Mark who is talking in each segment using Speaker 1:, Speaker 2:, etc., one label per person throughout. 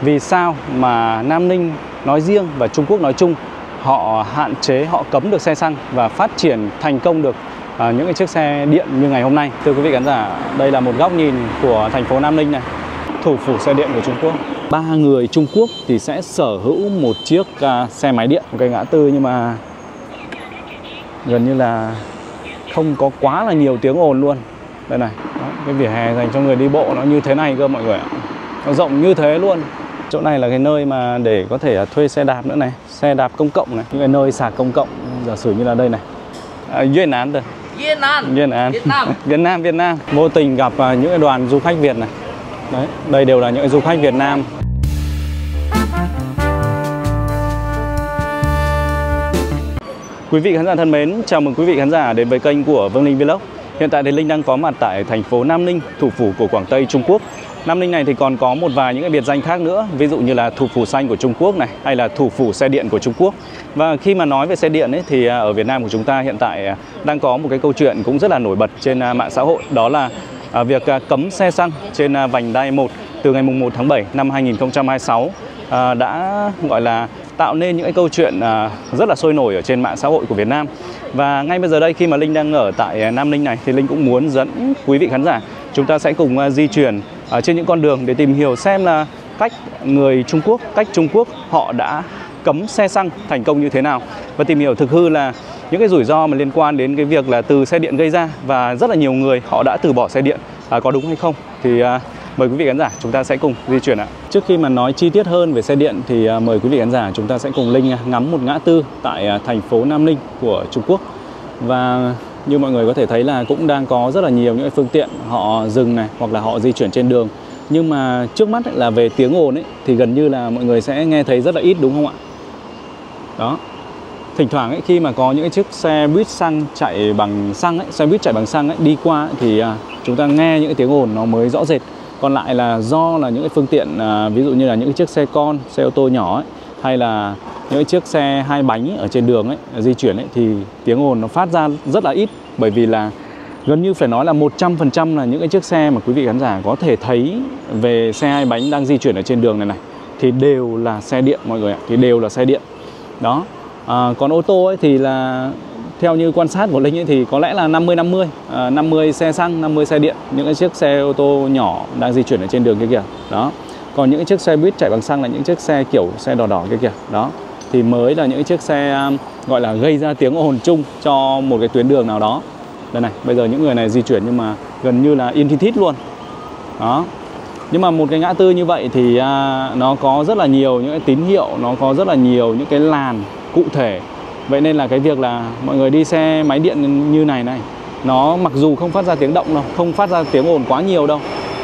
Speaker 1: Vì sao mà Nam Ninh nói riêng và Trung Quốc nói chung họ hạn chế, họ cấm được xe xăng và phát triển thành công được những cái chiếc xe điện như ngày hôm nay. Thưa quý vị khán giả, đây là một góc nhìn của thành phố Nam Ninh này, thủ phủ xe điện của Trung Quốc. 3 người Trung Quốc thì sẽ sở hữu một chiếc xe máy điện, một cái ngã tư nhưng mà gần như là không có quá là nhiều tiếng ồn luôn. Đây này, đó, cái vỉa hè dành cho người đi bộ nó như thế này cơ mọi người ạ. Nó rộng như thế luôn. Chỗ này là cái nơi mà để có thể thuê xe đạp nữa này, xe đạp công cộng này, những cái nơi sạc công cộng, giả sử như là đây này. Việt Nam rồi. Việt Nam. Vô tình gặp những cái đoàn du khách Việt này. Đấy, đây đều là những du khách Việt Nam. Quý vị khán giả thân mến, chào mừng quý vị khán giả đến với kênh của Vương Linh Vlog. Hiện tại thì Linh đang có mặt tại thành phố Nam Ninh, thủ phủ của Quảng Tây, Trung Quốc. Nam Ninh này thì còn có một vài những cái biệt danh khác nữa, ví dụ như là thủ phủ xanh của Trung Quốc này, hay là thủ phủ xe điện của Trung Quốc. Và khi mà nói về xe điện ấy, thì ở Việt Nam của chúng ta hiện tại đang có một cái câu chuyện cũng rất là nổi bật trên mạng xã hội, đó là việc cấm xe xăng trên vành đai 1 từ ngày 1 tháng 7 năm 2026 đã gọi là tạo nên những cái câu chuyện rất là sôi nổi ở trên mạng xã hội của Việt Nam. Và ngay bây giờ đây, khi mà Linh đang ở tại Nam Ninh này thì Linh cũng muốn dẫn quý vị khán giả chúng ta sẽ cùng di chuyển trên những con đường để tìm hiểu xem là cách Trung Quốc họ đã cấm xe xăng thành công như thế nào, và tìm hiểu thực hư là những cái rủi ro mà liên quan đến cái việc là từ xe điện gây ra và rất là nhiều người họ đã từ bỏ xe điện có đúng hay không. Thì mời quý vị khán giả chúng ta sẽ cùng di chuyển ạ. Trước khi mà nói chi tiết hơn về xe điện thì mời quý vị khán giả chúng ta sẽ cùng Linh ngắm một ngã tư tại thành phố Nam Ninh của Trung Quốc. Và như mọi người có thể thấy là cũng đang có rất là nhiều những phương tiện họ dừng này, hoặc là họ di chuyển trên đường. Nhưng mà trước mắt là về tiếng ồn ấy, thì gần như là mọi người sẽ nghe thấy rất là ít, đúng không ạ? Đó. Thỉnh thoảng ấy, khi mà có những chiếc xe buýt xăng chạy bằng xăng ấy, xe buýt chạy bằng xăng ấy, đi qua ấy, thì chúng ta nghe những cái tiếng ồn nó mới rõ rệt. Còn lại là do là những cái phương tiện ví dụ như là những chiếc xe con, xe ô tô nhỏ ấy, hay là những chiếc xe hai bánh ở trên đường ấy, di chuyển ấy, thì tiếng ồn nó phát ra rất là ít. Bởi vì là gần như phải nói là 100% là những cái chiếc xe mà quý vị khán giả có thể thấy về xe hai bánh đang di chuyển ở trên đường này thì đều là xe điện mọi người ạ, thì đều là xe điện. Đó. Còn ô tô ấy thì là theo như quan sát của Linh ấy thì có lẽ là 50-50, 50 xe xăng, 50 xe điện, những cái chiếc xe ô tô nhỏ đang di chuyển ở trên đường kia kìa. Đó. Còn những cái chiếc xe buýt chạy bằng xăng là những chiếc xe kiểu xe đỏ đỏ kia kìa. Đó. Thì mới là những chiếc xe gọi là gây ra tiếng ồn chung cho một cái tuyến đường nào đó. Đây này, bây giờ những người này di chuyển nhưng mà gần như là in thít luôn. Đó. Nhưng mà một cái ngã tư như vậy thì nó có rất là nhiều những cái tín hiệu, nó có rất là nhiều những cái làn cụ thể. Vậy nên là cái việc là mọi người đi xe máy điện như này nó mặc dù không phát ra tiếng động đâu, không phát ra tiếng ồn quá nhiều đâu,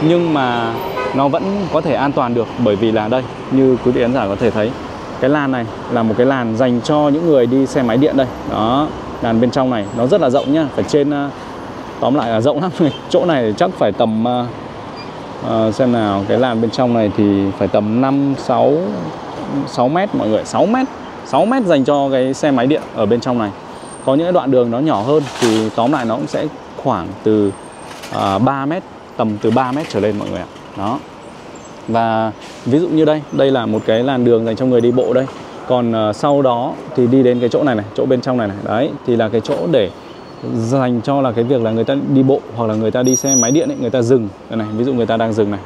Speaker 1: nhưng mà nó vẫn có thể an toàn được. Bởi vì là đây, như quý vị khán giả có thể thấy, cái làn này là một cái làn dành cho những người đi xe máy điện đây. Đó, làn bên trong này nó rất là rộng nhá, phải trên, tóm lại là rộng lắm. Chỗ này chắc phải tầm xem nào, cái làn bên trong này thì phải tầm 6 mét mọi người, 6 mét dành cho cái xe máy điện ở bên trong này. Có những cái đoạn đường nó nhỏ hơn thì tóm lại nó cũng sẽ khoảng từ 3 mét, tầm từ 3 mét trở lên mọi người ạ. Đó. Và ví dụ như đây là một cái làn đường dành cho người đi bộ đây. Còn sau đó thì đi đến cái chỗ này, chỗ bên trong này. Đấy, thì là cái chỗ để dành cho là cái việc là người ta đi bộ hoặc là người ta đi xe máy điện ấy, người ta dừng. Đây này, ví dụ người ta đang dừng này.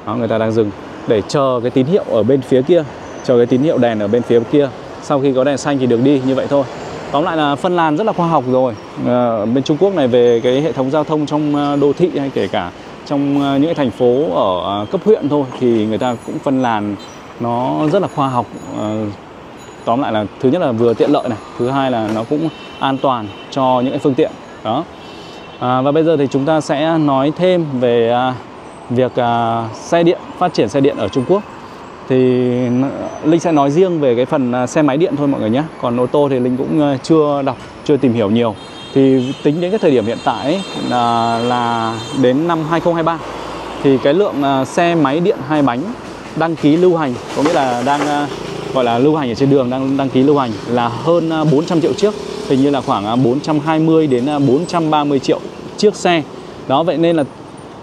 Speaker 1: Đó, người ta đang dừng để chờ cái tín hiệu ở bên phía kia, chờ cái tín hiệu đèn ở bên phía kia. Sau khi có đèn xanh thì được đi, như vậy thôi. Tóm lại là phân làn rất là khoa học rồi. Bên Trung Quốc này về cái hệ thống giao thông trong đô thị hay kể cả trong những cái thành phố ở cấp huyện thôi thì người ta cũng phân làn nó rất là khoa học. Tóm lại là thứ nhất là vừa tiện lợi này, thứ hai là nó cũng an toàn cho những cái phương tiện. Đó. Và bây giờ thì chúng ta sẽ nói thêm về việc xe điện, phát triển xe điện ở Trung Quốc. Thì Linh sẽ nói riêng về cái phần xe máy điện thôi mọi người nhé. Còn ô tô thì Linh cũng chưa tìm hiểu nhiều. Thì tính đến cái thời điểm hiện tại ấy, là đến năm 2023 thì cái lượng xe máy điện hai bánh đăng ký lưu hành, có nghĩa là đang gọi là lưu hành ở trên đường, đang đăng ký lưu hành là hơn 400 triệu chiếc. Hình như là khoảng 420 đến 430 triệu chiếc xe. Đó, vậy nên là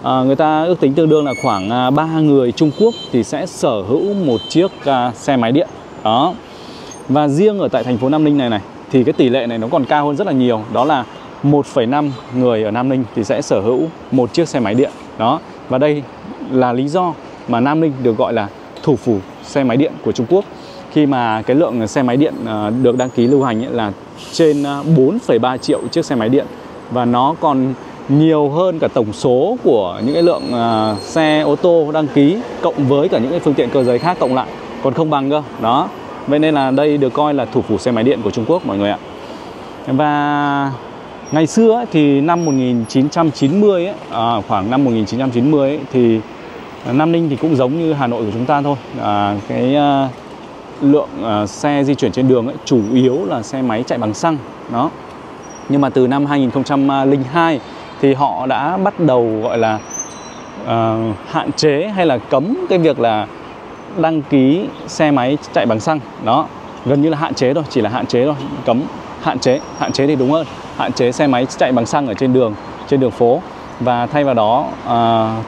Speaker 1: người ta ước tính tương đương là khoảng 3 người Trung Quốc thì sẽ sở hữu một chiếc xe máy điện. Đó. Và riêng ở tại thành phố Nam Ninh này thì cái tỷ lệ này nó còn cao hơn rất là nhiều. Đó là 1,5 người ở Nam Ninh thì sẽ sở hữu một chiếc xe máy điện. Đó. Và đây là lý do mà Nam Ninh được gọi là thủ phủ xe máy điện của Trung Quốc. Khi mà cái lượng xe máy điện được đăng ký lưu hành là trên 4,3 triệu chiếc xe máy điện. Và nó còn nhiều hơn cả tổng số của những cái lượng xe ô tô đăng ký cộng với cả những cái phương tiện cơ giới khác cộng lại còn không bằng cơ. Đó. Vậy nên là đây được coi là thủ phủ xe máy điện của Trung Quốc mọi người ạ. Và ngày xưa ấy, thì năm 1990 ấy, khoảng năm 1990 ấy, thì Nam Ninh thì cũng giống như Hà Nội của chúng ta thôi. Cái lượng xe di chuyển trên đường ấy, chủ yếu là xe máy chạy bằng xăng. Đó. Nhưng mà từ năm 2002 thì họ đã bắt đầu gọi là hạn chế hay là cấm cái việc là đăng ký xe máy chạy bằng xăng. Đó, gần như là hạn chế thôi, chỉ là hạn chế thôi, cấm, hạn chế thì đúng hơn, hạn chế xe máy chạy bằng xăng ở trên đường phố. Và thay vào đó,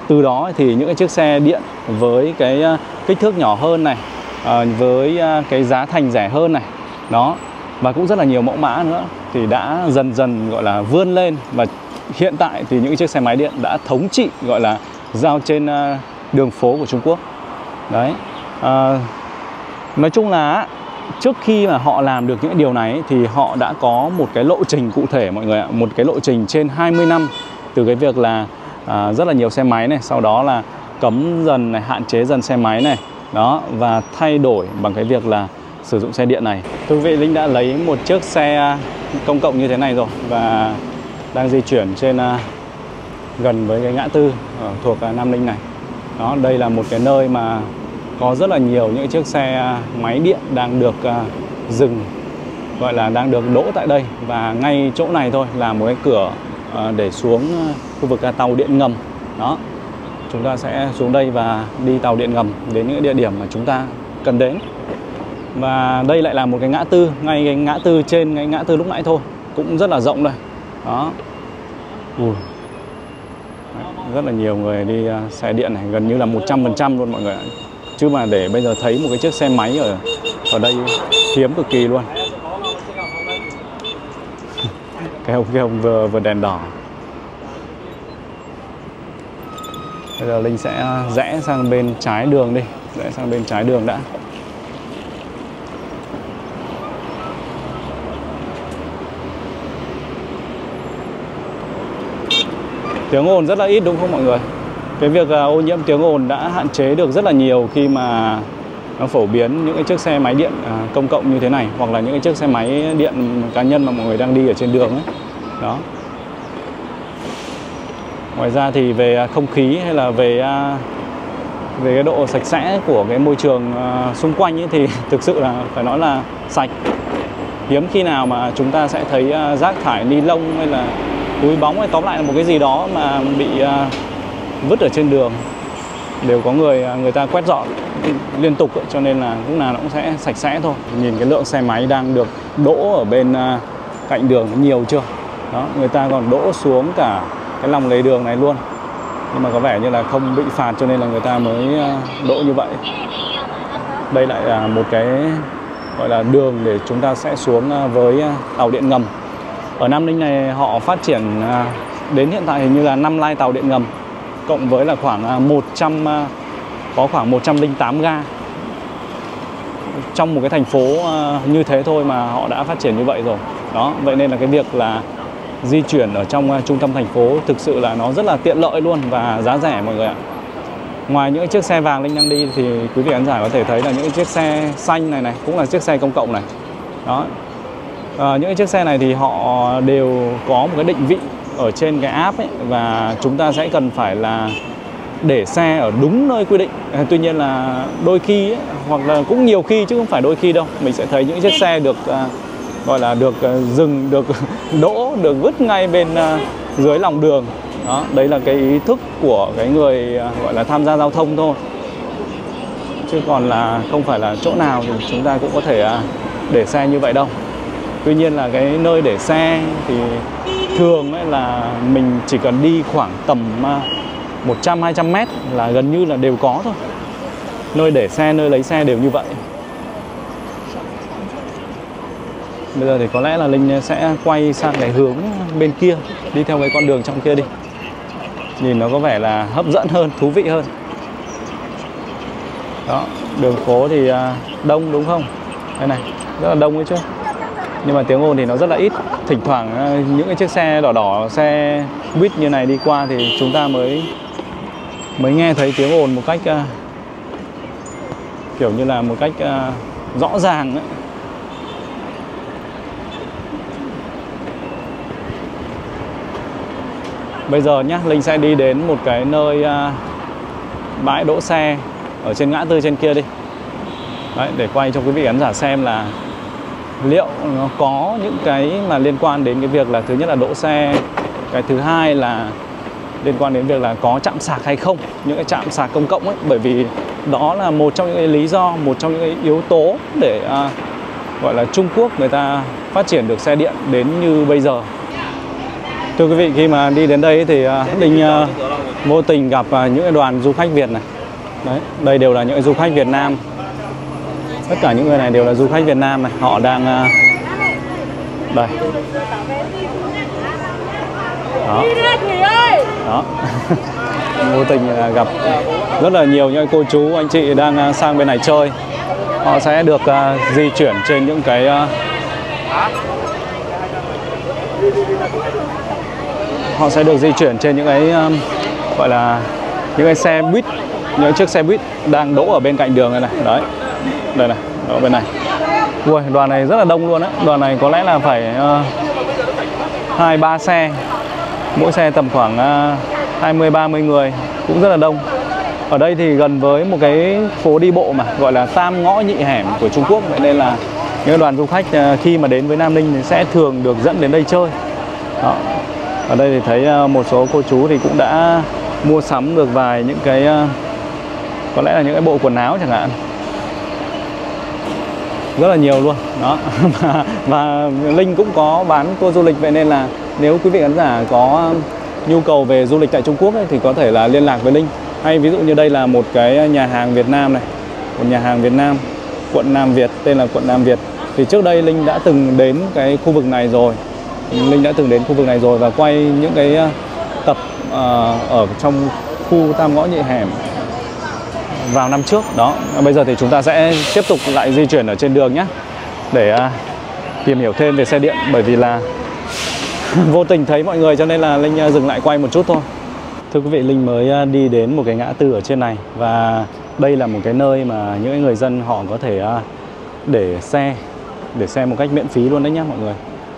Speaker 1: từ đó thì những cái chiếc xe điện với cái kích thước nhỏ hơn này, với cái giá thành rẻ hơn này, đó, và cũng rất là nhiều mẫu mã nữa thì đã dần dần gọi là vươn lên. Và hiện tại thì những chiếc xe máy điện đã thống trị gọi là giao trên đường phố của Trung Quốc. Đấy. Nói chung là trước khi mà họ làm được những điều này thì họ đã có một cái lộ trình cụ thể mọi người ạ. Một cái lộ trình trên 20 năm từ cái việc là rất là nhiều xe máy này, sau đó là cấm dần này, hạn chế dần xe máy này. Đó, và thay đổi bằng cái việc là sử dụng xe điện này. Thưa quý vị, Linh đã lấy một chiếc xe công cộng như thế này rồi và đang di chuyển trên gần với cái ngã tư thuộc Nam Ninh này. Đó, đây là một cái nơi mà có rất là nhiều những chiếc xe máy điện đang được dừng, gọi là đang được đỗ tại đây. Và ngay chỗ này thôi là một cái cửa để xuống khu vực tàu điện ngầm. Đó, chúng ta sẽ xuống đây và đi tàu điện ngầm đến những địa điểm mà chúng ta cần đến. Và đây lại là một cái ngã tư, ngay cái ngã tư trên cái ngã tư lúc nãy thôi, cũng rất là rộng đây. Đó. Rất là nhiều người đi xe điện này, gần như là 100% luôn mọi người ạ. Chứ mà để bây giờ thấy một cái chiếc xe máy ở đây hiếm cực kỳ luôn. Cái ông vừa đèn đỏ. Bây giờ Linh sẽ rẽ sang bên trái đường đi, rẽ sang bên trái đường đã. Tiếng ồn rất là ít đúng không mọi người? Cái việc ô nhiễm tiếng ồn đã hạn chế được rất là nhiều khi mà nó phổ biến những cái chiếc xe máy điện công cộng như thế này, hoặc là những cái chiếc xe máy điện cá nhân mà mọi người đang đi ở trên đường ấy. Đó. Ngoài ra thì về không khí hay là về cái độ sạch sẽ của cái môi trường xung quanh ấy, thì thực sự là phải nói là sạch. Hiếm khi nào mà chúng ta sẽ thấy rác thải ni lông hay là túi bóng hay tóm lại là một cái gì đó mà bị vứt ở trên đường. Đều có người ta quét dọn liên tục, cho nên là lúc nào nó cũng sẽ sạch sẽ thôi. Nhìn cái lượng xe máy đang được đỗ ở bên cạnh đường nhiều chưa? Đó, người ta còn đỗ xuống cả cái lòng lề đường này luôn. Nhưng mà có vẻ như là không bị phạt cho nên là người ta mới đỗ như vậy. Đây lại là một cái gọi là đường để chúng ta sẽ xuống với tàu điện ngầm. Ở Nam Ninh này họ phát triển đến hiện tại hình như là 5 line tàu điện ngầm, cộng với là khoảng 108 ga trong một cái thành phố như thế thôi mà họ đã phát triển như vậy rồi. Đó, vậy nên là cái việc là di chuyển ở trong trung tâm thành phố thực sự là nó rất là tiện lợi luôn và giá rẻ mọi người ạ. Ngoài những chiếc xe vàng Linh đang đi thì quý vị khán giả có thể thấy là những chiếc xe xanh này cũng là chiếc xe công cộng này. Đó. Những chiếc xe này thì họ đều có một cái định vị ở trên cái app ấy, và chúng ta sẽ cần phải là để xe ở đúng nơi quy định. Tuy nhiên là đôi khi ấy, hoặc là cũng nhiều khi chứ không phải đôi khi đâu, mình sẽ thấy những chiếc xe được gọi là được dừng, được đỗ, được vứt ngay bên dưới lòng đường. Đó, đấy là cái ý thức của cái người gọi là tham gia giao thông thôi, chứ còn là không phải là chỗ nào thì chúng ta cũng có thể để xe như vậy đâu. Tuy nhiên là cái nơi để xe thì thường ấy là mình chỉ cần đi khoảng tầm 100-200 mét là gần như là đều có thôi. Nơi để xe, nơi lấy xe đều như vậy. Bây giờ thì có lẽ là Linh sẽ quay sang cái hướng bên kia, đi theo cái con đường trong kia đi. Nhìn nó có vẻ là hấp dẫn hơn, thú vị hơn. Đó, đường phố thì đông đúng không? Đây này, rất là đông ấy chứ. Nhưng mà tiếng ồn thì nó rất là ít. Thỉnh thoảng những cái chiếc xe đỏ đỏ, xe buýt như này đi qua thì chúng ta mới nghe thấy tiếng ồn một cách kiểu như là một cách rõ ràng ấy. Bây giờ nhá, Linh sẽ đi đến một cái nơi bãi đỗ xe ở trên ngã tư trên kia đi. Đấy, để quay cho quý vị khán giả xem là liệu nó có những cái mà liên quan đến cái việc là thứ nhất là đỗ xe, cái thứ hai là liên quan đến việc là có trạm sạc hay không, những cái trạm sạc công cộng ấy, bởi vì đó là một trong những cái lý do, một trong những cái yếu tố để gọi là Trung Quốc người ta phát triển được xe điện đến như bây giờ. Thưa quý vị, khi mà đi đến đây thì Linh vô tình gặp những cái đoàn du khách Việt này. Đấy, đây đều là những du khách Việt Nam. Tất cả những người này đều là du khách Việt Nam này, họ đang đây. Đó. Đó. Vô tình gặp rất là nhiều những cô chú, anh chị đang sang bên này chơi. Họ sẽ được di chuyển trên những cái họ sẽ được di chuyển trên những cái gọi là những cái xe buýt, những chiếc xe buýt đang đỗ ở bên cạnh đường này này. Đấy. Đây này, ở bên này. Ui, đoàn này rất là đông luôn á. Đoàn này có lẽ là phải 2-3 xe. Mỗi xe tầm khoảng 20-30 người, cũng rất là đông. Ở đây thì gần với một cái phố đi bộ mà gọi là tam ngõ nhị hẻm của Trung Quốc, vậy nên là những đoàn du khách khi mà đến với Nam Ninh thì sẽ thường được dẫn đến đây chơi. Đó. Ở đây thì thấy một số cô chú thì cũng đã mua sắm được vài những cái có lẽ là những cái bộ quần áo chẳng hạn. Rất là nhiều luôn. Đó. Và Linh cũng có bán tour du lịch, vậy nên là nếu quý vị khán giả có nhu cầu về du lịch tại Trung Quốc ấy, thì có thể là liên lạc với Linh. Hay ví dụ như đây là một cái nhà hàng Việt Nam này, một nhà hàng Việt Nam, quận Nam Việt, tên là quận Nam Việt. Thì trước đây Linh đã từng đến cái khu vực này rồi. Linh đã từng đến khu vực này rồi và quay những cái tập ở trong khu tam ngõ nhị hẻm vào năm trước. Đó, bây giờ thì chúng ta sẽ tiếp tục lại di chuyển ở trên đường nhé, để tìm hiểu thêm về xe điện, bởi vì là vô tình thấy mọi người cho nên là Linh dừng lại quay một chút thôi. Thưa quý vị, Linh mới đi đến một cái ngã tư ở trên này, và đây là một cái nơi mà những người dân họ có thể để xe một cách miễn phí luôn đấy nhé mọi người.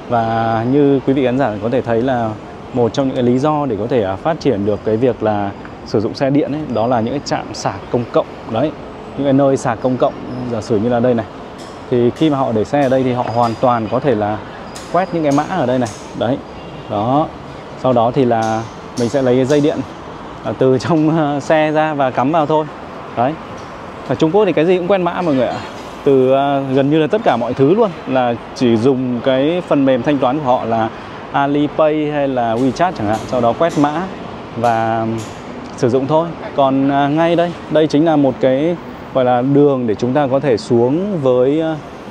Speaker 1: Và như quý vị khán giả có thể thấy là một trong những cái lý do để có thể phát triển được cái việc là sử dụng xe điện ấy, đó là những cái trạm sạc công cộng. Đấy, những cái nơi sạc công cộng, giả sử như là đây này, thì khi mà họ để xe ở đây thì họ hoàn toàn có thể là quét những cái mã ở đây này. Đấy, đó. Sau đó thì là mình sẽ lấy cái dây điện từ trong xe ra và cắm vào thôi. Đấy. Ở Trung Quốc thì cái gì cũng quét mã mọi người ạ. Từ gần như là tất cả mọi thứ luôn, là chỉ dùng cái phần mềm thanh toán của họ là Alipay hay là WeChat chẳng hạn, sau đó quét mã và sử dụng thôi. Còn ngay đây chính là một cái gọi là đường để chúng ta có thể xuống với,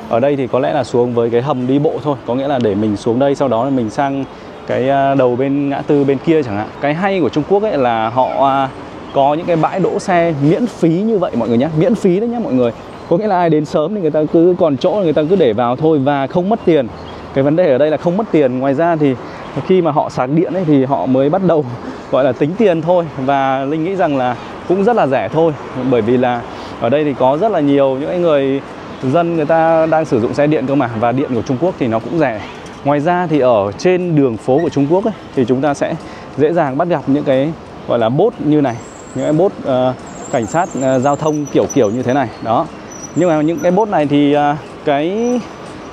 Speaker 1: ở đây thì có lẽ là xuống với cái hầm đi bộ thôi, có nghĩa là để mình xuống đây, sau đó là mình sang cái đầu bên ngã tư bên kia chẳng hạn. Cái hay của Trung Quốc ấy là họ có những cái bãi đỗ xe miễn phí như vậy mọi người nhé, miễn phí đấy nhé mọi người. Có nghĩa là ai đến sớm thì người ta cứ còn chỗ, người ta cứ để vào thôi và không mất tiền. Cái vấn đề ở đây là không mất tiền. Ngoài ra thì khi mà họ sạc điện ấy thì họ mới bắt đầu gọi là tính tiền thôi. Và Linh nghĩ rằng là cũng rất là rẻ thôi, bởi vì là ở đây thì có rất là nhiều những người dân người ta đang sử dụng xe điện cơ mà. Và điện của Trung Quốc thì nó cũng rẻ. Ngoài ra thì ở trên đường phố của Trung Quốc ấy, thì chúng ta sẽ dễ dàng bắt gặp những cái gọi là bốt như này, những cái bốt cảnh sát giao thông kiểu như thế này. Đó. Nhưng mà những cái bốt này thì cái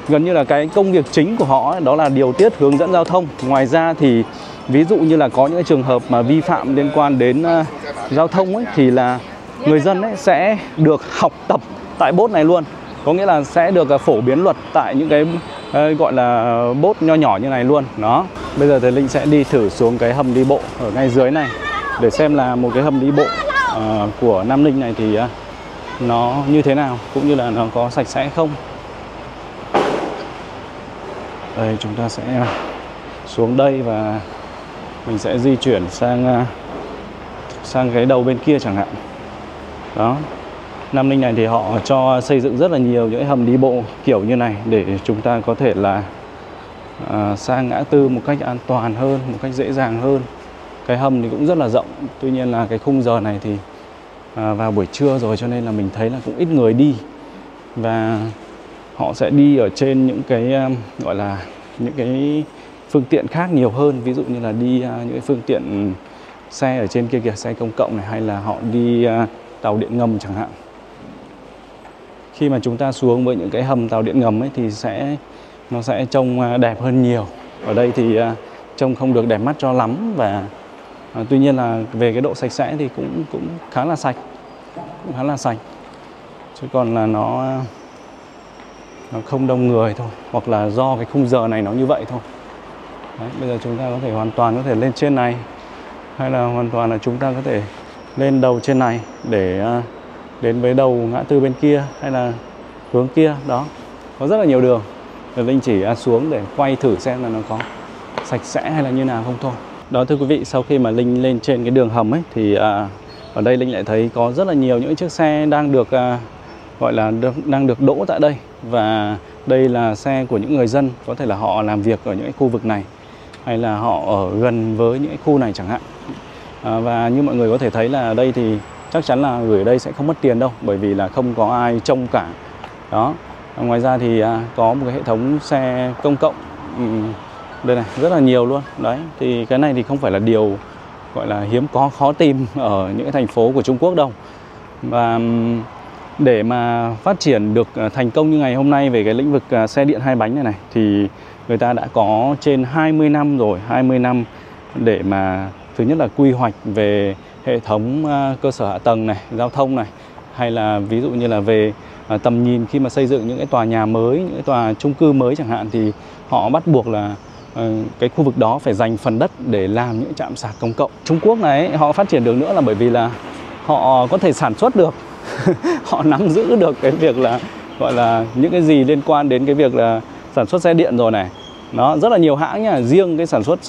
Speaker 1: gần như là cái công việc chính của họ ấy, đó là điều tiết hướng dẫn giao thông. Ngoài ra thì ví dụ như là có những cái trường hợp mà vi phạm liên quan đến giao thông ấy, thì là người dân ấy sẽ được học tập tại bốt này luôn. Có nghĩa là sẽ được phổ biến luật tại những cái gọi là bốt nho nhỏ như này luôn. Đó. Bây giờ thì Linh sẽ đi thử xuống cái hầm đi bộ ở ngay dưới này. để xem là một cái hầm đi bộ của Nam Ninh này thì nó như thế nào, cũng như là nó có sạch sẽ không. Đây, chúng ta sẽ xuống đây và mình sẽ di chuyển sang cái đầu bên kia chẳng hạn. Đó, Nam Ninh này thì họ cho xây dựng rất là nhiều những cái hầm đi bộ kiểu như này để chúng ta có thể là sang ngã tư một cách an toàn hơn, một cách dễ dàng hơn. Cái hầm thì cũng rất là rộng, tuy nhiên là cái khung giờ này thì vào buổi trưa rồi, cho nên là mình thấy là cũng ít người đi. Và họ sẽ đi ở trên những cái gọi là những cái phương tiện khác nhiều hơn. Ví dụ như là đi những cái phương tiện xe ở trên kia kìa, xe công cộng này, hay là họ đi tàu điện ngầm chẳng hạn. Khi mà chúng ta xuống với những cái hầm tàu điện ngầm ấy thì nó sẽ trông đẹp hơn nhiều. Ở đây thì trông không được đẹp mắt cho lắm, và tuy nhiên là về cái độ sạch sẽ thì cũng khá là sạch, chứ còn là nó không đông người thôi, hoặc là do cái khung giờ này nó như vậy thôi. Đấy, bây giờ chúng ta hoàn toàn có thể lên trên này, hay là hoàn toàn là chúng ta có thể lên đầu trên này để đến với đầu ngã tư bên kia, hay là hướng kia. Đó, có rất là nhiều đường. Rồi Linh chỉ xuống để quay thử xem là nó có sạch sẽ hay là như nào không thôi. Đó, thưa quý vị, sau khi mà Linh lên trên cái đường hầm ấy thì ở đây Linh lại thấy có rất là nhiều những chiếc xe đang được gọi là đang được đỗ tại đây. Và đây là xe của những người dân, có thể là họ làm việc ở những cái khu vực này, hay là họ ở gần với những cái khu này chẳng hạn. Và như mọi người có thể thấy là ở đây thì chắc chắn là gửi ở đây sẽ không mất tiền đâu, bởi vì là không có ai trông cả. Đó. Ngoài ra thì có một cái hệ thống xe công cộng đây này, rất là nhiều luôn. Đấy, thì cái này thì không phải là điều gọi là hiếm có, khó tìm ở những cái thành phố của Trung Quốc đâu. Và để mà phát triển được thành công như ngày hôm nay về cái lĩnh vực xe điện hai bánh này thì người ta đã có trên 20 năm rồi, 20 năm để mà thứ nhất là quy hoạch về hệ thống cơ sở hạ tầng này, giao thông này, hay là ví dụ như là về tầm nhìn khi mà xây dựng những cái tòa nhà mới, những cái tòa chung cư mới chẳng hạn, thì họ bắt buộc là cái khu vực đó phải dành phần đất để làm những trạm sạc công cộng. Trung Quốc này họ phát triển được nữa là bởi vì là họ có thể sản xuất được họ nắm giữ được cái việc là gọi là những cái gì liên quan đến cái việc là sản xuất xe điện rồi này. Nó rất là nhiều hãng nha, riêng cái sản xuất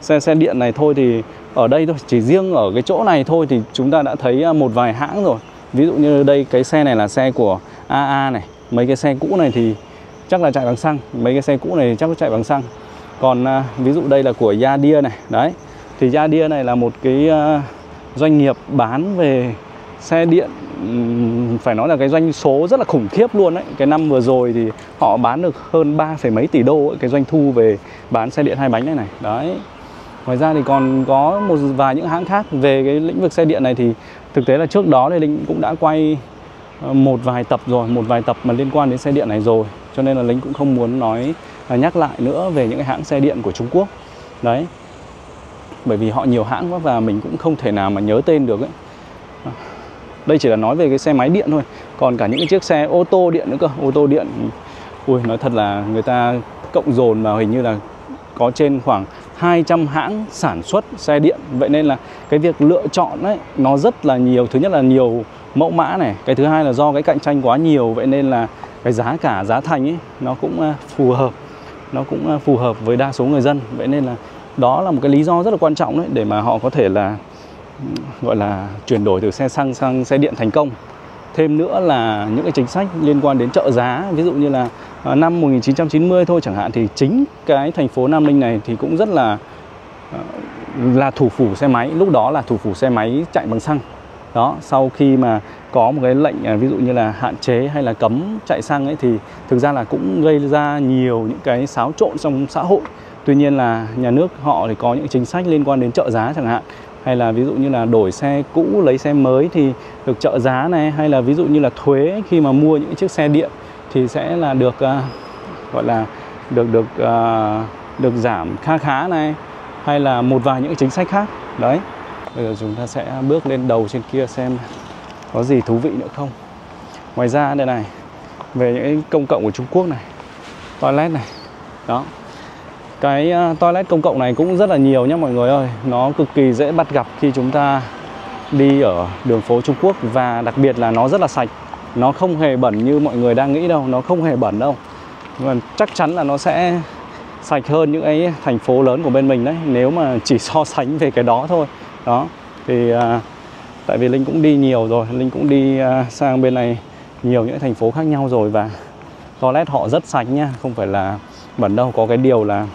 Speaker 1: xe điện này thôi thì ở đây thôi, chỉ riêng ở cái chỗ này thôi thì chúng ta đã thấy một vài hãng rồi. Ví dụ như đây, cái xe này là xe của AA này. Mấy cái xe cũ này thì chắc là chạy bằng xăng. Mấy cái xe cũ này chắc là chạy bằng xăng. Còn ví dụ đây là của Yadia này. Đấy, thì Yadia này là một cái doanh nghiệp bán về xe điện, phải nói là cái doanh số rất là khủng khiếp luôn đấy. Cái năm vừa rồi thì họ bán được hơn 3 mấy tỷ đô ấy, cái doanh thu về bán xe điện hai bánh này. Đấy. Ngoài ra thì còn có một vài những hãng khác về cái lĩnh vực xe điện này, thì thực tế là trước đó thì Linh cũng đã quay một vài tập mà liên quan đến xe điện này rồi. Cho nên là Linh cũng không muốn nhắc lại nữa về những cái hãng xe điện của Trung Quốc. Đấy. Bởi vì họ nhiều hãng quá và mình cũng không thể nào mà nhớ tên được ấy. Đây chỉ là nói về cái xe máy điện thôi. Còn cả những cái chiếc xe ô tô điện nữa cơ. Ô tô điện, ui, nói thật là người ta cộng dồn vào hình như là có trên khoảng 200 hãng sản xuất xe điện. Vậy nên là cái việc lựa chọn ấy nó rất là nhiều. Thứ nhất là nhiều mẫu mã này. Cái thứ hai là do cái cạnh tranh quá nhiều. Vậy nên là cái giá cả, giá thành ấy nó cũng phù hợp. Nó cũng phù hợp với đa số người dân. Vậy nên là đó là một cái lý do rất là quan trọng đấy, để mà họ có thể là gọi là chuyển đổi từ xe xăng sang xe điện thành công. Thêm nữa là những cái chính sách liên quan đến trợ giá. Ví dụ như là năm 1990 thôi chẳng hạn, thì chính cái thành phố Nam Ninh này thì cũng rất là thủ phủ xe máy. Lúc đó là thủ phủ xe máy chạy bằng xăng. Đó, sau khi mà có một cái lệnh ví dụ như là hạn chế hay là cấm chạy xăng ấy, thì thực ra là cũng gây ra nhiều những cái xáo trộn trong xã hội. Tuy nhiên là nhà nước họ thì có những chính sách liên quan đến trợ giá chẳng hạn, hay là ví dụ như là đổi xe cũ lấy xe mới thì được trợ giá này, hay là ví dụ như là thuế khi mà mua những chiếc xe điện thì sẽ là được gọi là được giảm khá này, hay là một vài những chính sách khác. Đấy. Bây giờ chúng ta sẽ bước lên đầu trên kia xem có gì thú vị nữa không. Ngoài ra đây này, về những công cộng của Trung Quốc này, toilet này. Đó. Cái toilet công cộng này cũng rất là nhiều nhé mọi người ơi. Nó cực kỳ dễ bắt gặp khi chúng ta đi ở đường phố Trung Quốc. Và đặc biệt là nó rất là sạch. Nó không hề bẩn như mọi người đang nghĩ đâu. Nó không hề bẩn đâu. Và chắc chắn là nó sẽ sạch hơn những cái thành phố lớn của bên mình đấy. Nếu mà chỉ so sánh về cái đó thôi. Đó. Thì tại vì Linh cũng đi nhiều rồi. Linh cũng đi sang bên này nhiều những thành phố khác nhau rồi. Và toilet họ rất sạch nha. Không phải là bẩn đâu. Có cái điều là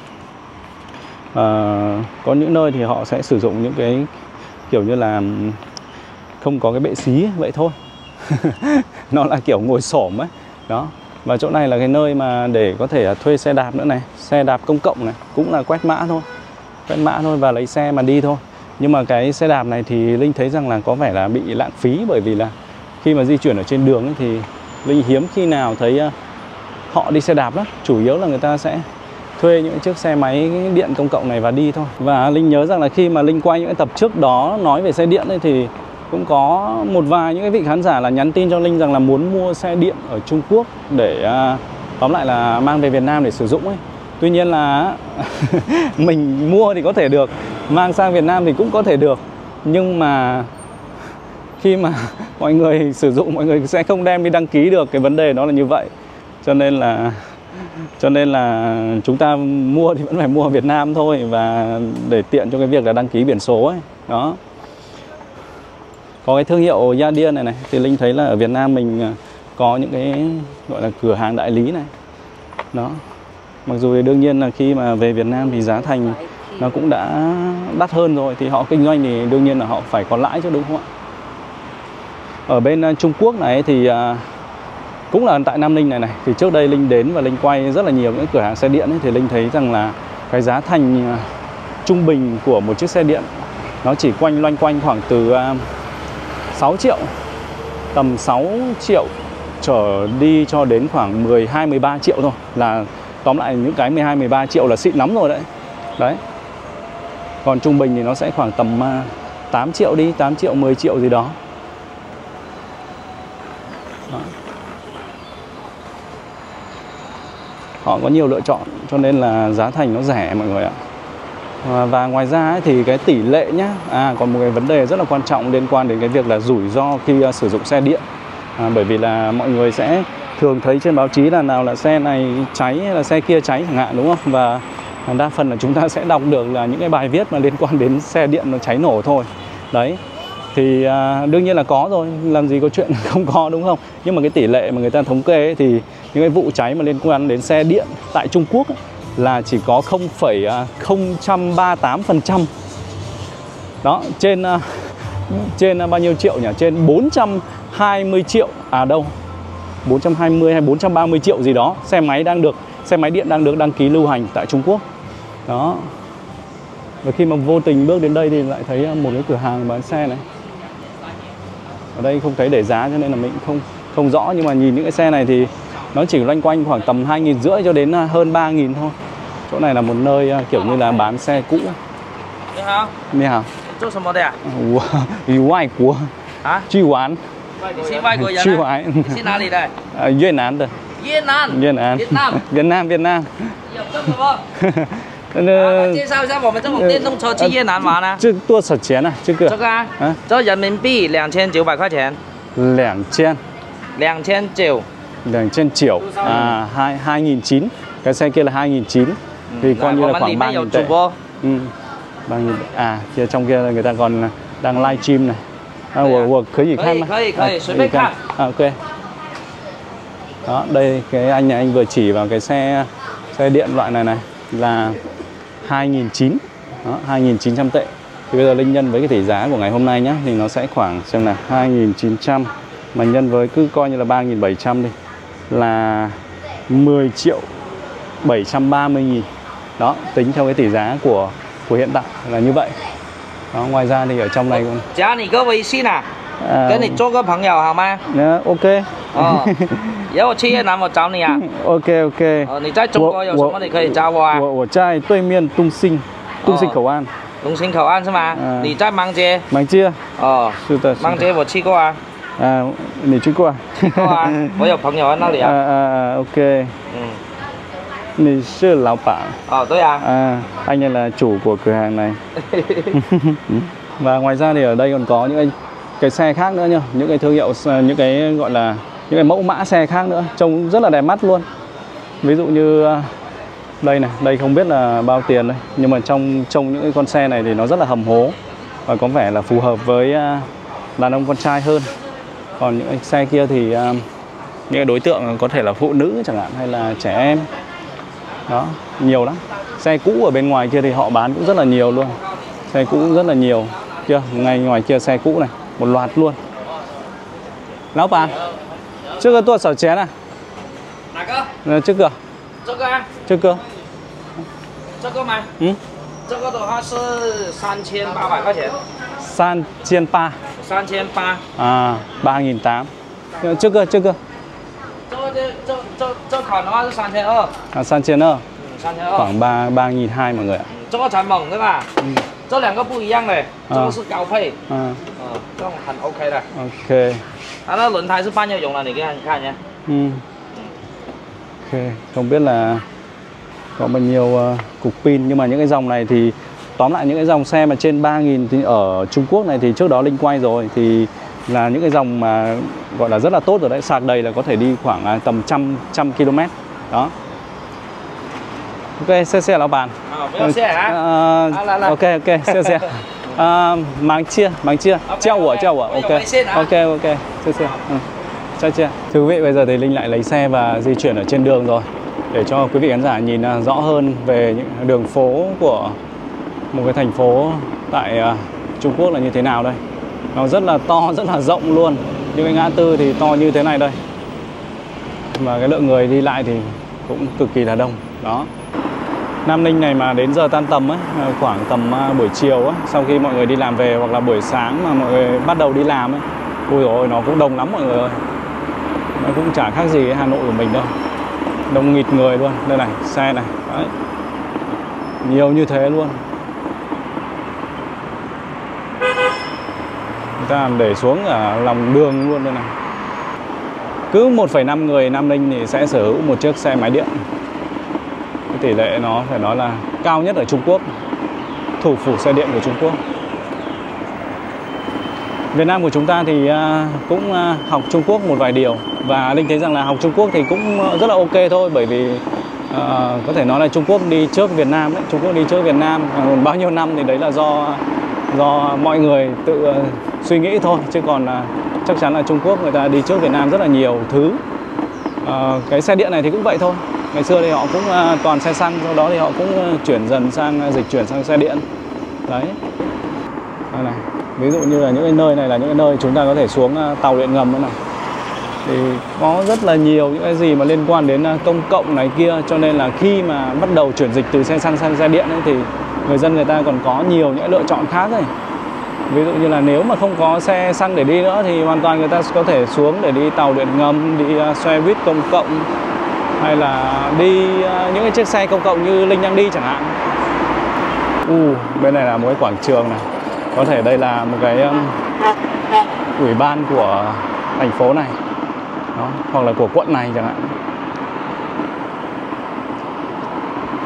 Speaker 1: có những nơi thì họ sẽ sử dụng những cái kiểu như là không có cái bệ xí vậy thôi. Nó là kiểu ngồi xổm ấy. Đó. Và chỗ này là cái nơi mà để có thể thuê xe đạp nữa này. Xe đạp công cộng này. Cũng là quét mã thôi. Quét mã thôi và lấy xe mà đi thôi. Nhưng mà cái xe đạp này thì Linh thấy rằng là có vẻ là bị lãng phí. Bởi vì là khi mà di chuyển ở trên đường ấy, thì Linh hiếm khi nào thấy họ đi xe đạp lắm. Chủ yếu là người ta sẽ thuê những chiếc xe máy điện công cộng này và đi thôi. Và Linh nhớ rằng là khi mà Linh quay những cái tập trước đó nói về xe điện ấy, thì cũng có một vài những cái vị khán giả là nhắn tin cho Linh rằng là muốn mua xe điện ở Trung Quốc để tóm lại là mang về Việt Nam để sử dụng ấy. Tuy nhiên là mình mua thì có thể được, mang sang Việt Nam thì cũng có thể được. Nhưng mà khi mà mọi người sử dụng, mọi người sẽ không đem đi đăng ký được. Cái vấn đề đó là như vậy. Cho nên là chúng ta mua thì vẫn phải mua ở Việt Nam thôi. Và để tiện cho cái việc là đăng ký biển số ấy. Đó. Có cái thương hiệu Yardia này này. Thì Linh thấy là ở Việt Nam mình có những cái gọi là cửa hàng đại lý này. Đó. Mặc dù thì đương nhiên là khi mà về Việt Nam thì giá thành nó cũng đã đắt hơn rồi. Thì họ kinh doanh thì đương nhiên là họ phải có lãi chứ, đúng không ạ? Ở bên Trung Quốc này thì cũng là tại Nam Ninh này này. Thì trước đây Linh đến và Linh quay rất là nhiều những cửa hàng xe điện ấy. Thì Linh thấy rằng là cái giá thành trung bình của một chiếc xe điện nó chỉ loanh quanh khoảng từ 6 triệu. Tầm 6 triệu trở đi cho đến khoảng 12-13 triệu thôi. Là tóm lại những cái 12-13 triệu là xịn lắm rồi đấy. Đấy. Còn trung bình thì nó sẽ khoảng tầm 8 triệu đi, 8 triệu, 10 triệu gì đó. Đó. Họ có nhiều lựa chọn cho nên là giá thành nó rẻ mọi người ạ. Và ngoài ra ấy, thì cái tỷ lệ nhá, còn một cái vấn đề rất là quan trọng liên quan đến cái việc là rủi ro khi sử dụng xe điện. Bởi vì là mọi người sẽ thường thấy trên báo chí là nào là xe này cháy hay là xe kia cháy chẳng hạn, đúng không? Và đa phần là chúng ta sẽ đọc được là những cái bài viết mà liên quan đến xe điện nó cháy nổ thôi. Đấy. Thì đương nhiên là có rồi, làm gì có chuyện không có, đúng không? Nhưng mà cái tỷ lệ mà người ta thống kê ấy, thì những cái vụ cháy mà liên quan đến xe điện tại Trung Quốc ấy, là chỉ có 0,038%. Đó, trên bao nhiêu triệu nhỉ? Trên 420 triệu, đâu 420 hay 430 triệu gì đó xe máy điện đang được đăng ký lưu hành tại Trung Quốc. Đó. Và khi mà vô tình bước đến đây thì lại thấy một cái cửa hàng bán xe này. Ở đây không thấy để giá cho nên là mình không rõ. Nhưng mà nhìn những cái xe này thì nó chỉ loanh quanh khoảng tầm 2.500 cho đến hơn 3.000 thôi. Chỗ này là một nơi kiểu như là bán xe cũ.
Speaker 2: Ni hao.
Speaker 1: Ni hao.
Speaker 2: 做什么的呀？
Speaker 1: 外国去玩。
Speaker 2: 你是外国人？
Speaker 1: 去玩。
Speaker 2: 你是哪里的？
Speaker 1: 越南的。
Speaker 2: 越南。
Speaker 1: 越南。越南。
Speaker 2: 有这什么？介绍一下我们这种电动车去越南玩呢？
Speaker 1: 这多少钱呢？这个？
Speaker 2: 这个这人民币2900块钱。
Speaker 1: 2000。
Speaker 2: 2900。
Speaker 1: 2009. 2.900. Cái xe kia là 2.900. Thì coi như là khoảng 3.000 tệ. Kia trong kia người ta còn đang live stream này. Có gì khác
Speaker 2: không?
Speaker 1: Ok. Đó, đây cái anh này anh vừa chỉ vào cái xe điện loại này là 2.900. Đó, 2.900 tệ. Thì bây giờ Linh nhân với cái tỷ giá của ngày hôm nay nhá, thì nó sẽ khoảng xem là 2.900 mà nhân với cứ coi như là 3.700 đi, là 10.730.000. Đó, tính theo cái tỷ giá của hiện tại là như vậy. Đó, ngoài ra thì ở trong này cũng
Speaker 2: 加你个微信啊，跟你做个朋友好吗？
Speaker 1: OK。
Speaker 2: 以后我去越南我找你啊。
Speaker 1: OK。
Speaker 2: 你在中国有什么你可以找我啊？
Speaker 1: 我在对面东兴口岸。
Speaker 2: 东兴口岸是吗？你在芒街？
Speaker 1: 芒街。是的。
Speaker 2: 芒街我去过啊。你
Speaker 1: 去过啊？
Speaker 2: 去过啊，我有朋友在那里啊。
Speaker 1: OK。你是老板
Speaker 2: Tôi à.
Speaker 1: à? Anh này là chủ của cửa hàng này. Và ngoài ra thì ở đây còn có những cái xe khác nữa nhá, những cái thương hiệu, những cái gọi là những cái mẫu mã xe khác nữa, trông rất là đẹp mắt luôn. Ví dụ như đây này, đây không biết là bao tiền đây, nhưng mà trong những cái con xe này thì nó rất là hầm hố và có vẻ là phù hợp với đàn ông con trai hơn. Còn những cái xe kia thì những cái đối tượng có thể là phụ nữ chẳng hạn, hay là trẻ em. Đó, nhiều lắm. Xe cũ ở bên ngoài kia thì họ bán cũng rất là nhiều luôn. Xe cũ cũng rất là nhiều. Kia, ngay ngoài kia xe cũ này, một loạt luôn. Lão bà, 这个多少钱啊？
Speaker 2: 哪个？
Speaker 1: 这个。
Speaker 2: 这个啊？
Speaker 1: 这个。
Speaker 2: 这个吗？这个的话是3800块钱。
Speaker 1: 3800。
Speaker 2: 3800。
Speaker 1: 啊，3800。这个。这
Speaker 2: 款的话是3200。
Speaker 1: 啊，3200。
Speaker 2: 3200。
Speaker 1: khoảng 3200 mọi người ạ.
Speaker 2: 这个才猛对吧？这两个不一样的，这个是高配。这种很 OK 的。
Speaker 1: OK。
Speaker 2: 它那轮胎是半月绒了，你看nhé.
Speaker 1: OK, không biết là có bao nhiêu cục pin, nhưng mà những cái dòng này thì tóm lại những cái dòng xe mà trên 3000 thì ở Trung Quốc này thì trước đó Linh quay rồi, thì là những cái dòng mà gọi là rất là tốt rồi đấy, sạc đầy là có thể đi khoảng tầm trăm km đó. Ok, xe lão bàn. Ok, xe. Mang chia, treo của. Ok. Thưa quý vị, bây giờ thì Linh lại lấy xe và di chuyển ở trên đường rồi, để cho quý vị khán giả nhìn rõ hơn về những đường phố của một cái thành phố tại Trung Quốc là như thế nào đây. Nó rất là to, rất là rộng luôn. Những cái ngã tư thì to như thế này đây. Và cái lượng người đi lại thì cũng cực kỳ là đông. Đó. Nam Ninh này mà đến giờ tan tầm ấy, khoảng tầm buổi chiều ấy, sau khi mọi người đi làm về, hoặc là buổi sáng mà mọi người bắt đầu đi làm ấy, ôi dồi ôi, nó cũng đông lắm mọi người ơi. Nó cũng chả khác gì Hà Nội của mình đâu. Đông nghịt người luôn. Đây này, xe này. Đấy. Nhiều như thế luôn. Người ta để xuống ở lòng đường luôn đây này. Cứ 1,5 người Nam Ninh thì sẽ sở hữu một chiếc xe máy điện. Cái tỷ lệ nó phải nói là cao nhất ở Trung Quốc, thủ phủ xe điện của Trung Quốc. Việt Nam của chúng ta thì cũng học Trung Quốc một vài điều, và Linh thấy rằng là học Trung Quốc thì cũng rất là ok thôi, bởi vì có thể nói là Trung Quốc đi trước Việt Nam đấy. Trung Quốc đi trước Việt Nam bao nhiêu năm thì đấy là do mọi người tự suy nghĩ thôi, chứ còn chắc chắn là Trung Quốc người ta đi trước Việt Nam rất là nhiều thứ. Cái xe điện này thì cũng vậy thôi. Ngày xưa thì họ cũng toàn xe xăng, sau đó thì họ cũng dịch chuyển sang xe điện. Đấy. Đây này. Ví dụ như là những cái nơi này là những cái nơi chúng ta có thể xuống tàu điện ngầm nữa này. Thì có rất là nhiều những cái gì mà liên quan đến công cộng này kia, cho nên là khi mà bắt đầu chuyển dịch từ xe xăng sang xe điện ấy, thì người ta còn có nhiều những lựa chọn khác ấy. Ví dụ như là nếu mà không có xe xăng để đi nữa thì hoàn toàn người ta có thể xuống để đi tàu điện ngầm, đi xe buýt công cộng, hay là đi những cái chiếc xe công cộng như Linh đang đi chẳng hạn. Bên này là một cái quảng trường này. Có thể đây là một cái ủy ban của thành phố này. Đó, hoặc là của quận này chẳng hạn.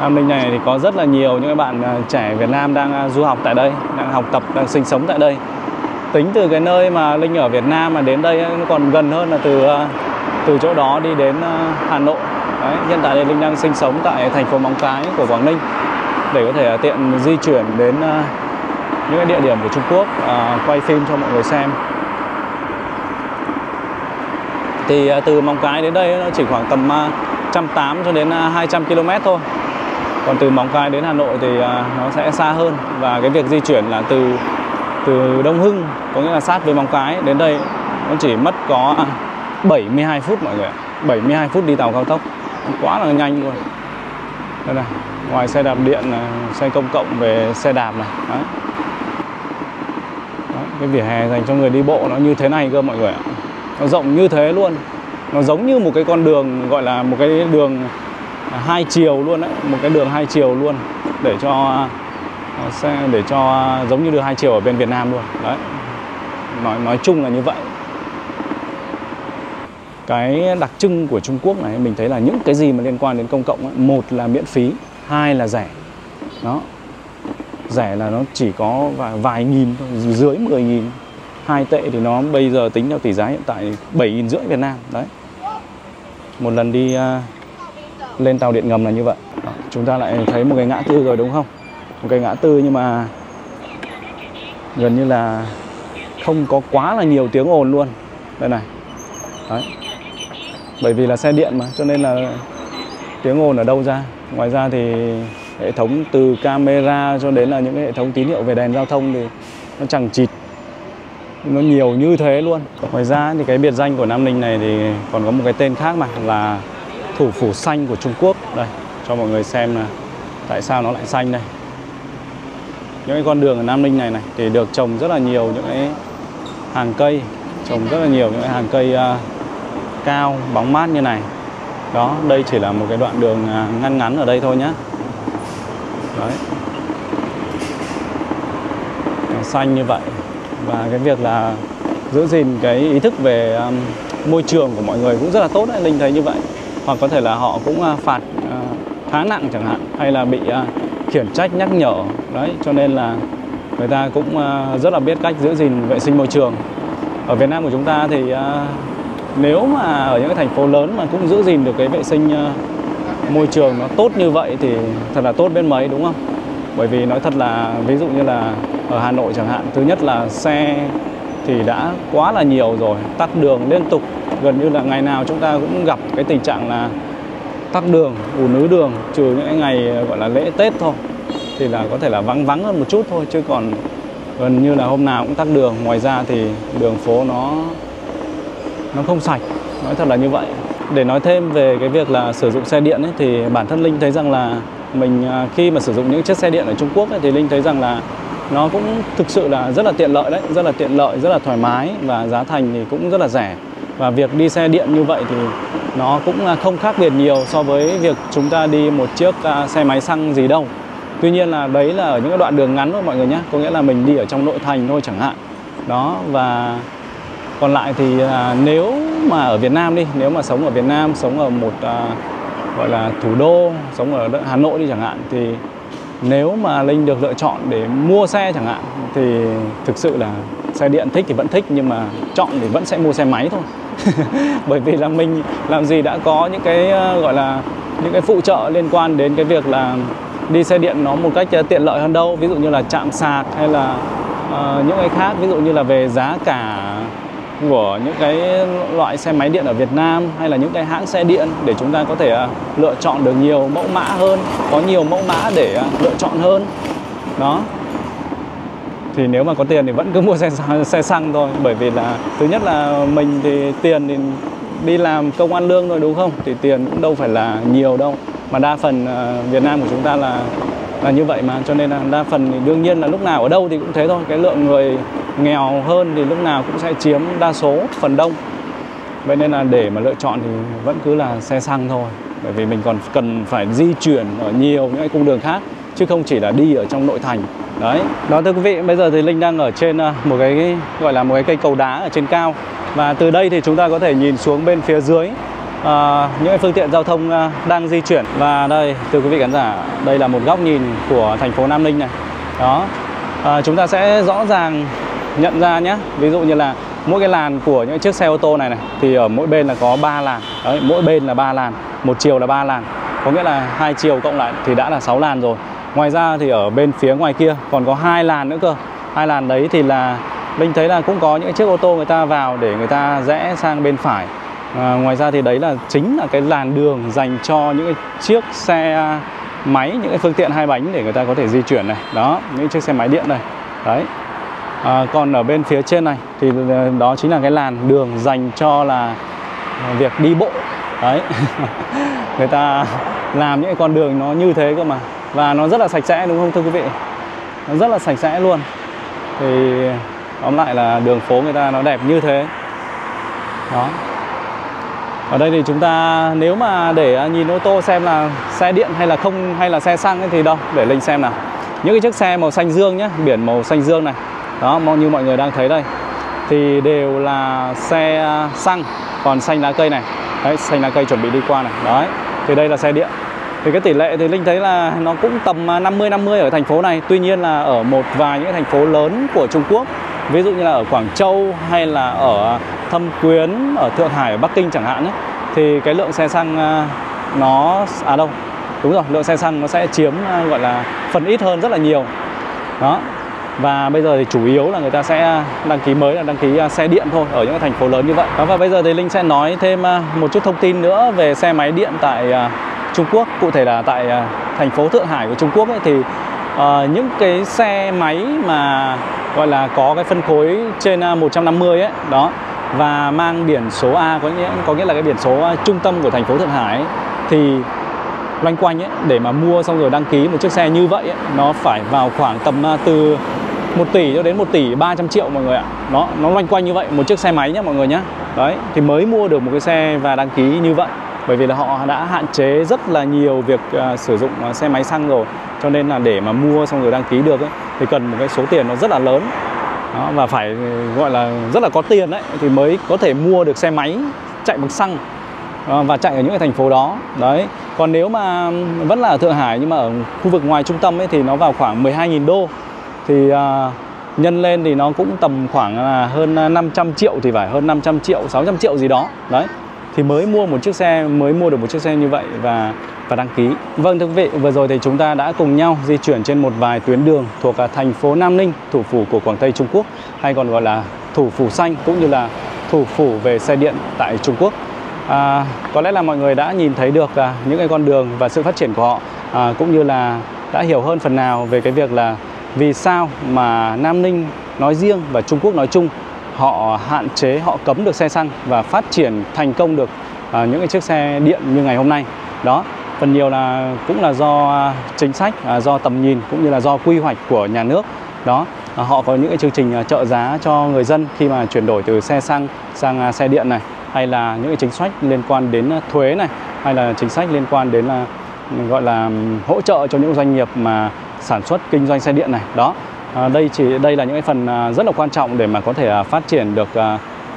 Speaker 1: Nam Ninh này thì có rất là nhiều những cái bạn trẻ Việt Nam đang du học tại đây, đang học tập, đang sinh sống tại đây. Tính từ cái nơi mà Linh ở Việt Nam mà đến đây nó còn gần hơn là từ chỗ đó đi đến Hà Nội. Đấy, hiện tại thì Linh đang sinh sống tại thành phố Móng Cái của Quảng Ninh, để có thể tiện di chuyển đến những cái địa điểm của Trung Quốc, quay phim cho mọi người xem. Thì từ Móng Cái đến đây nó chỉ khoảng tầm 180 cho đến 200 km thôi. Còn từ Móng Cái đến Hà Nội thì nó sẽ xa hơn. Và cái việc di chuyển là từ Đông Hưng, có nghĩa là sát với Móng Cái, đến đây nó chỉ mất có 72 phút mọi người ạ. 72 phút đi tàu cao tốc, quá là nhanh luôn. Đây này, ngoài xe đạp điện, xe công cộng về xe đạp này. Đấy. Đó, cái vỉa hè dành cho người đi bộ nó như thế này cơ mọi người ạ. Nó rộng như thế luôn. Nó giống như một cái con đường, gọi là một cái đường hai chiều luôn đấy, một cái đường hai chiều luôn, để cho giống như đường hai chiều ở bên Việt Nam luôn. Đấy. Nói chung là như vậy. cái đặc trưng của Trung Quốc này, mình thấy là những cái gì mà liên quan đến công cộng ấy, một là miễn phí, hai là rẻ. Đó, rẻ là nó chỉ có vài nghìn thôi, dưới 10.000. 2 tệ thì nó bây giờ tính theo tỷ giá hiện tại 7.500 Việt Nam. Đấy, một lần đi lên tàu điện ngầm là như vậy. Đó, chúng ta lại thấy một cái ngã tư rồi đúng không? Một cái ngã tư nhưng mà gần như là không có quá là nhiều tiếng ồn luôn. Đây này. Đấy. Bởi vì là xe điện mà, cho nên là tiếng ồn ở đâu ra. Ngoài ra thì hệ thống từ camera cho đến là những cái hệ thống tín hiệu về đèn giao thông thì nó chằng chịt, nó nhiều như thế luôn. Ngoài ra thì cái biệt danh của Nam Ninh này thì còn có một cái tên khác mà, là thủ phủ xanh của Trung Quốc. Đây, cho mọi người xem là tại sao nó lại xanh đây. Những cái con đường ở Nam Ninh này thì được trồng rất là nhiều những cái hàng cây, trồng rất là nhiều những cái hàng cây cao, bóng mát như này. Đó, đây chỉ là một cái đoạn đường ngắn ngắn ở đây thôi nhá. Đấy, xanh như vậy. Và cái việc là giữ gìn cái ý thức về môi trường của mọi người cũng rất là tốt đấy, Linh thấy như vậy. Hoặc có thể là họ cũng phạt khá nặng chẳng hạn, hay là bị khiển trách nhắc nhở. Đấy, cho nên là người ta cũng rất là biết cách giữ gìn vệ sinh môi trường. Ở Việt Nam của chúng ta thì nếu mà ở những cái thành phố lớn mà cũng giữ gìn được cái vệ sinh môi trường nó tốt như vậy thì thật là tốt bên mấy, đúng không? Bởi vì nói thật là ví dụ như là ở Hà Nội chẳng hạn, thứ nhất là xe thì đã quá là nhiều rồi, tắc đường liên tục, gần như là ngày nào chúng ta cũng gặp cái tình trạng là tắc đường, ùn ứ đường, trừ những ngày gọi là lễ Tết thôi thì là có thể là vắng hơn một chút thôi, chứ còn gần như là hôm nào cũng tắc đường. Ngoài ra thì đường phố nó không sạch, nói thật là như vậy. Để nói thêm về cái việc là sử dụng xe điện ấy, thì bản thân Linh thấy rằng là mình khi mà sử dụng những chiếc xe điện ở Trung Quốc ấy, thì Linh thấy rằng là nó cũng thực sự là rất là tiện lợi đấy, rất là tiện lợi, rất là thoải mái, và giá thành thì cũng rất là rẻ. Và việc đi xe điện như vậy thì nó cũng không khác biệt nhiều so với việc chúng ta đi một chiếc xe máy xăng gì đâu. Tuy nhiên là đấy là ở những cái đoạn đường ngắn thôi mọi người nhé, có nghĩa là mình đi ở trong nội thành thôi chẳng hạn. Đó, và còn lại thì nếu mà ở Việt Nam đi, nếu mà sống ở Việt Nam, sống ở một gọi là thủ đô, sống ở Hà Nội đi chẳng hạn, thì nếu mà Linh được lựa chọn để mua xe chẳng hạn thì thực sự là xe điện thích thì vẫn thích, nhưng mà chọn thì vẫn sẽ mua xe máy thôi. Bởi vì là mình làm gì đã có những cái gọi là những cái phụ trợ liên quan đến cái việc là đi xe điện nó một cách tiện lợi hơn đâu. Ví dụ như là trạm sạc hay là những cái khác, ví dụ như là về giá cả của những cái loại xe máy điện ở Việt Nam, hay là những cái hãng xe điện để chúng ta có thể lựa chọn được nhiều mẫu mã hơn, có nhiều mẫu mã để lựa chọn hơn. Đó, thì nếu mà có tiền thì vẫn cứ mua xe xăng thôi. Bởi vì là thứ nhất là mình thì tiền thì đi làm công ăn lương rồi đúng không, thì tiền cũng đâu phải là nhiều đâu, mà đa phần Việt Nam của chúng ta là như vậy mà, cho nên là đa phần thì đương nhiên là lúc nào ở đâu thì cũng thế thôi, cái lượng người nghèo hơn thì lúc nào cũng sẽ chiếm đa số, phần đông. Vậy nên là để mà lựa chọn thì vẫn cứ là xe xăng thôi, bởi vì mình còn cần phải di chuyển ở nhiều những cái cung đường khác, chứ không chỉ là đi ở trong nội thành. Đấy, đó thưa quý vị, bây giờ thì Linh đang ở trên một cái gọi là một cái cây cầu đá ở trên cao, và từ đây thì chúng ta có thể nhìn xuống bên phía dưới những cái phương tiện giao thông đang di chuyển. Và đây thưa quý vị khán giả, đây là một góc nhìn của thành phố Nam Ninh này. Đó, chúng ta sẽ rõ ràng nhận ra nhé, ví dụ như là mỗi cái làn của những chiếc xe ô tô này thì ở mỗi bên là có 3 làn. Đấy, mỗi bên là 3 làn, một chiều là 3 làn, có nghĩa là 2 chiều cộng lại thì đã là 6 làn rồi. Ngoài ra thì ở bên phía ngoài kia còn có 2 làn nữa cơ. 2 làn đấy thì là Linh thấy là cũng có những chiếc ô tô người ta vào để người ta rẽ sang bên phải. Ngoài ra thì đấy là chính là cái làn đường dành cho những cái chiếc xe máy, những cái phương tiện 2 bánh để người ta có thể di chuyển này. Đó, những chiếc xe máy điện này. Đấy. Còn ở bên phía trên này thì đó chính là cái làn đường dành cho là việc đi bộ. Đấy. Người ta làm những cái con đường nó như thế cơ mà. Và nó rất là sạch sẽ đúng không thưa quý vị? Nó rất là sạch sẽ luôn. Thì tóm lại là đường phố người ta nó đẹp như thế. Đó. Ở đây thì chúng ta nếu mà để nhìn ô tô xem là xe điện hay là không, hay là xe xăng ấy, thì đâu để Linh xem nào. Những cái chiếc xe màu xanh dương nhé, biển màu xanh dương này. Đó, như mọi người đang thấy đây, thì đều là xe xăng. còn xanh lá cây này. Đấy, xanh lá cây chuẩn bị đi qua này. Đấy, thì đây là xe điện. Thì cái tỷ lệ thì Linh thấy là nó cũng tầm 50-50 ở thành phố này. Tuy nhiên là ở một vài những thành phố lớn của Trung Quốc, ví dụ như là ở Quảng Châu hay là ở Thâm Quyến, ở Thượng Hải, ở Bắc Kinh chẳng hạn ấy, thì cái lượng xe xăng lượng xe xăng nó sẽ chiếm gọi là phần ít hơn rất là nhiều. Đó. Và bây giờ thì chủ yếu là người ta sẽ đăng ký mới là đăng ký xe điện thôi ở những cái thành phố lớn như vậy. Đó, và bây giờ thì Linh sẽ nói thêm một chút thông tin nữa về xe máy điện tại Trung Quốc, cụ thể là tại thành phố Thượng Hải của Trung Quốc ấy, thì những cái xe máy mà gọi là có cái phân khối trên 150 ấy, đó, và mang biển số A, có nghĩa là cái biển số trung tâm của thành phố Thượng Hải ấy, thì loanh quanh ấy, để mà mua xong rồi đăng ký một chiếc xe như vậy ấy, nó phải vào khoảng tầm từ 1 tỷ cho đến 1 tỷ 300 triệu mọi người ạ. Nó loanh quanh như vậy, một chiếc xe máy nhé mọi người nhé. Đấy, thì mới mua được một cái xe và đăng ký như vậy. Bởi vì là họ đã hạn chế rất là nhiều việc sử dụng xe máy xăng rồi. Cho nên là để mà mua xong rồi đăng ký được ấy, thì cần một cái số tiền nó rất là lớn. Đó, và phải gọi là rất là có tiền đấy thì mới có thể mua được xe máy chạy bằng xăng và chạy ở những cái thành phố đó. Đấy. Còn nếu mà vẫn là ở Thượng Hải nhưng mà ở khu vực ngoài trung tâm ấy, thì nó vào khoảng 12.000 đô. Thì nhân lên thì nó cũng tầm khoảng hơn 500 triệu thì phải, hơn 500 triệu, 600 triệu gì đó. Đấy. Thì mới mua được một chiếc xe như vậy và đăng ký. Vâng thưa quý vị, vừa rồi thì chúng ta đã cùng nhau di chuyển trên một vài tuyến đường thuộc thành phố Nam Ninh, thủ phủ của Quảng Tây Trung Quốc, hay còn gọi là thủ phủ xanh, cũng như là thủ phủ về xe điện tại Trung Quốc. Có lẽ là mọi người đã nhìn thấy được những cái con đường và sự phát triển của họ, cũng như là đã hiểu hơn phần nào về cái việc là vì sao mà Nam Ninh nói riêng và Trung Quốc nói chung họ hạn chế, họ cấm được xe xăng và phát triển thành công được những cái chiếc xe điện như ngày hôm nay. Đó, phần nhiều là cũng là do chính sách, do tầm nhìn cũng như là do quy hoạch của nhà nước. Đó, họ có những cái chương trình trợ giá cho người dân khi mà chuyển đổi từ xe xăng sang xe điện này, hay là những cái chính sách liên quan đến thuế này, hay là chính sách liên quan đến là gọi là hỗ trợ cho những doanh nghiệp mà sản xuất kinh doanh xe điện này. Đó, đây là những cái phần rất là quan trọng để mà có thể phát triển được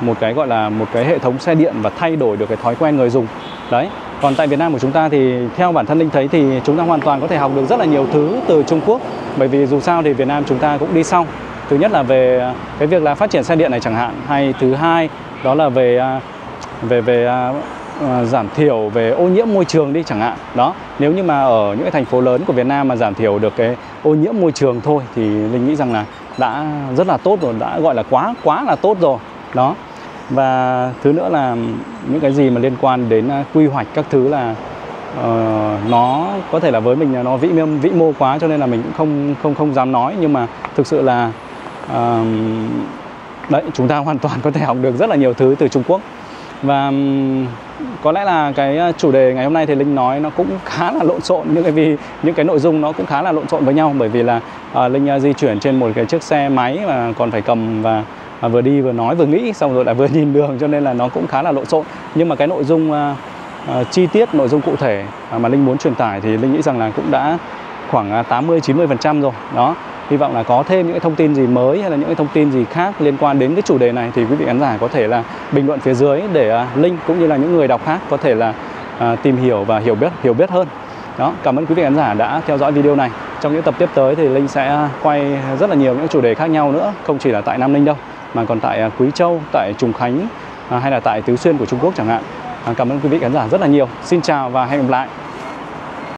Speaker 1: một cái gọi là một cái hệ thống xe điện và thay đổi được cái thói quen người dùng. Đấy. Còn tại Việt Nam của chúng ta thì theo bản thân Linh thấy thì chúng ta hoàn toàn có thể học được rất là nhiều thứ từ Trung Quốc, bởi vì dù sao thì Việt Nam chúng ta cũng đi sau. Thứ nhất là về cái việc là phát triển xe điện này chẳng hạn, hay thứ hai đó là về giảm thiểu về ô nhiễm môi trường đi chẳng hạn. Đó, nếu như mà ở những cái thành phố lớn của Việt Nam mà giảm thiểu được cái ô nhiễm môi trường thôi thì Linh nghĩ rằng là đã rất là tốt rồi, đã gọi là quá là tốt rồi. Đó. Và thứ nữa là những cái gì mà liên quan đến quy hoạch các thứ là nó có thể là với mình là nó vĩ mô quá, cho nên là mình cũng không dám nói, nhưng mà thực sự là đấy, chúng ta hoàn toàn có thể học được rất là nhiều thứ từ Trung Quốc. Và có lẽ là cái chủ đề ngày hôm nay thì Linh nói nó cũng khá là lộn xộn, những cái nội dung nó cũng khá là lộn xộn với nhau, bởi vì là Linh di chuyển trên một cái chiếc xe máy mà còn phải cầm và vừa đi vừa nói vừa nghĩ, xong rồi lại vừa nhìn đường, cho nên là nó cũng khá là lộn xộn. Nhưng mà cái nội dung chi tiết, nội dung cụ thể mà Linh muốn truyền tải thì Linh nghĩ rằng là cũng đã khoảng 80-90% rồi. Đó, hy vọng là có thêm những cái thông tin gì mới hay là những cái thông tin gì khác liên quan đến cái chủ đề này thì quý vị khán giả có thể là bình luận phía dưới để Linh cũng như là những người đọc khác có thể là tìm hiểu và hiểu biết hơn. Đó, cảm ơn quý vị khán giả đã theo dõi video này. Trong những tập tiếp tới thì Linh sẽ quay rất là nhiều những chủ đề khác nhau nữa, không chỉ là tại Nam Ninh đâu, mà còn tại Quý Châu, tại Trùng Khánh hay là tại Tứ Xuyên của Trung Quốc chẳng hạn. Cảm ơn quý vị khán giả rất là nhiều. Xin chào và hẹn gặp lại.